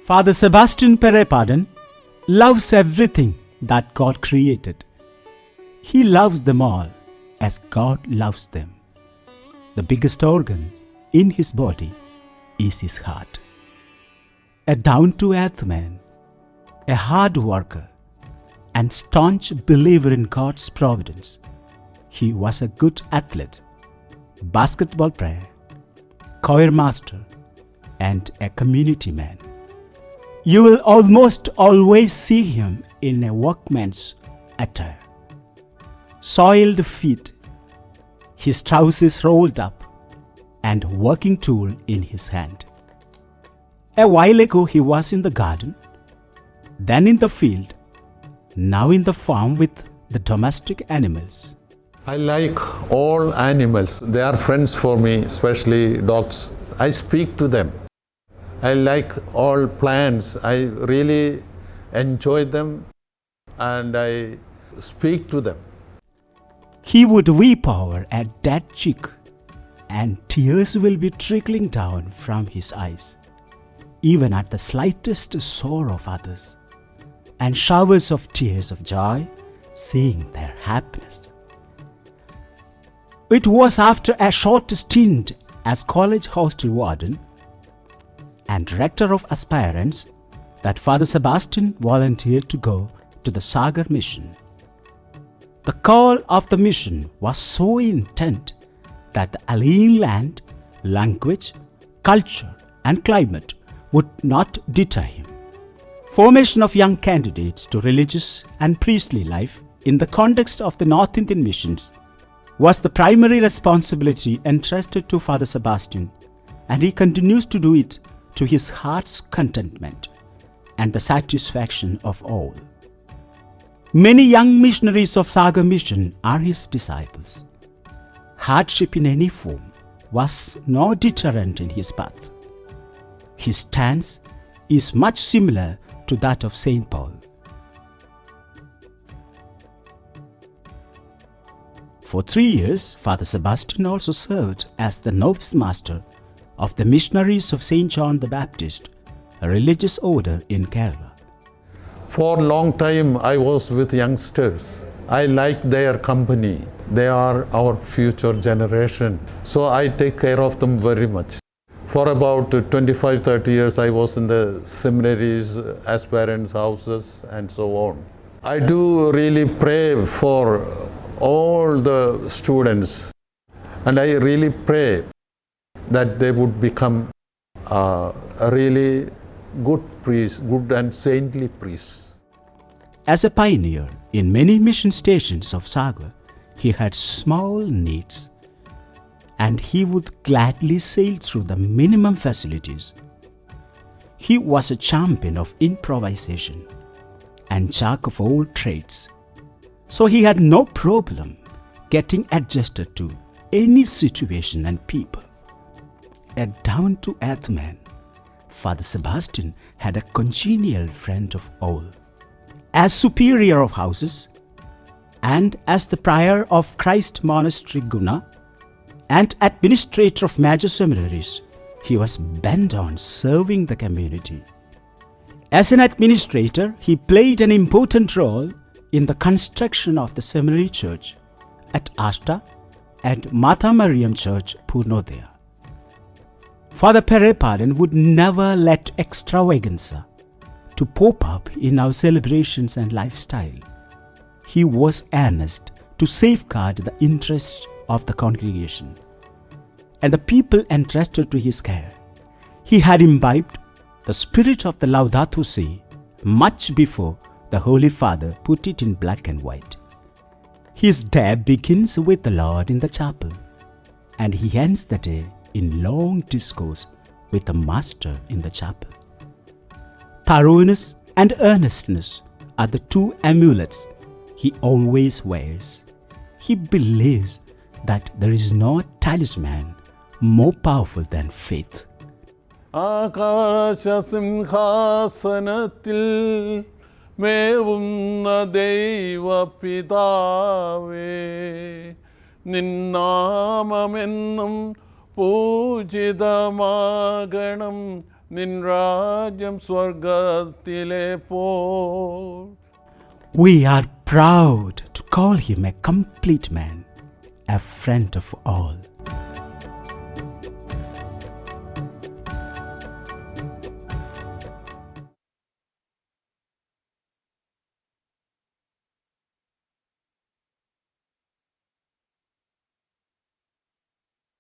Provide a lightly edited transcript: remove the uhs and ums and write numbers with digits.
Father Sebastian Pereppaden loves everything that God created. He loves them all as God loves them. The biggest organ in his body is his heart. A down-to-earth man, a hard worker, and staunch believer in God's providence. He was a good athlete, basketball player, choir master, and a community man. You will almost always see him in a workman's attire. Soiled feet, his trousers rolled up, and working tool in his hand. A while ago he was in the garden, then in the field, now in the farm with the domestic animals. I like all animals. They are friends for me, especially dogs. I speak to them. I like all plants. I really enjoy them and I speak to them. He would weep over a dead chick, and tears will be trickling down from his eyes, even at the slightest sorrow of others, and showers of tears of joy, seeing their happiness. It was after a short stint as college hostel warden and director of aspirants that Father Sebastian volunteered to go to the Sagar mission. The call of the mission was so intense that the alien land, language, culture, and climate would not deter him. Formation of young candidates to religious and priestly life in the context of the North Indian missions was the primary responsibility entrusted to Father Sebastian, and he continues to do it to his heart's contentment and the satisfaction of all. Many young missionaries of Sagar mission are his disciples. Hardship in any form was no deterrent in his path. His stance is much similar to that of Saint Paul. For 3 years, Father Sebastian also served as the novice master of the missionaries of St. John the Baptist, a religious order in Kerala. For a long time I was with youngsters. I like their company. They are our future generation. So I take care of them very much. For about 25-30 years I was in the seminaries, aspirants' houses and so on. I do really pray for all the students, and I really pray that they would become a really good priest, good and saintly priests. As a pioneer in many mission stations of Sagar, he had small needs, and he would gladly sail through the minimum facilities. He was a champion of improvisation and jack of all trades, so he had no problem getting adjusted to any situation and people. A down-to-earth man, Father Sebastian had a congenial friend of all. As superior of houses, and as the prior of Christ Monastery Guna, and administrator of major seminaries, he was bent on serving the community. As an administrator, he played an important role in the construction of the seminary church at Ashta and Mata Mariam Church, Purnodaya. Father Pereppaden would never let extravaganza to pop up in our celebrations and lifestyle. He was earnest to safeguard the interests of the congregation and the people entrusted to his care. He had imbibed the spirit of the Laudato Si much before the Holy Father put it in black and white. His day begins with the Lord in the chapel, and he ends the day in long discourse with the Master in the chapel. Thoroughness and earnestness are the two amulets he always wears. He believes that there is no talisman more powerful than faith. ആകാശസിംഹാസനത്തിൽ മേവുന്ന ദൈവപിതാവേ, നിന്നാമമെന്നും പൂജിതമാകണം, നിൻ രാജ്യം സ്വർഗത്തിലെ പോൽ. We are proud to call him a complete man, a friend of all.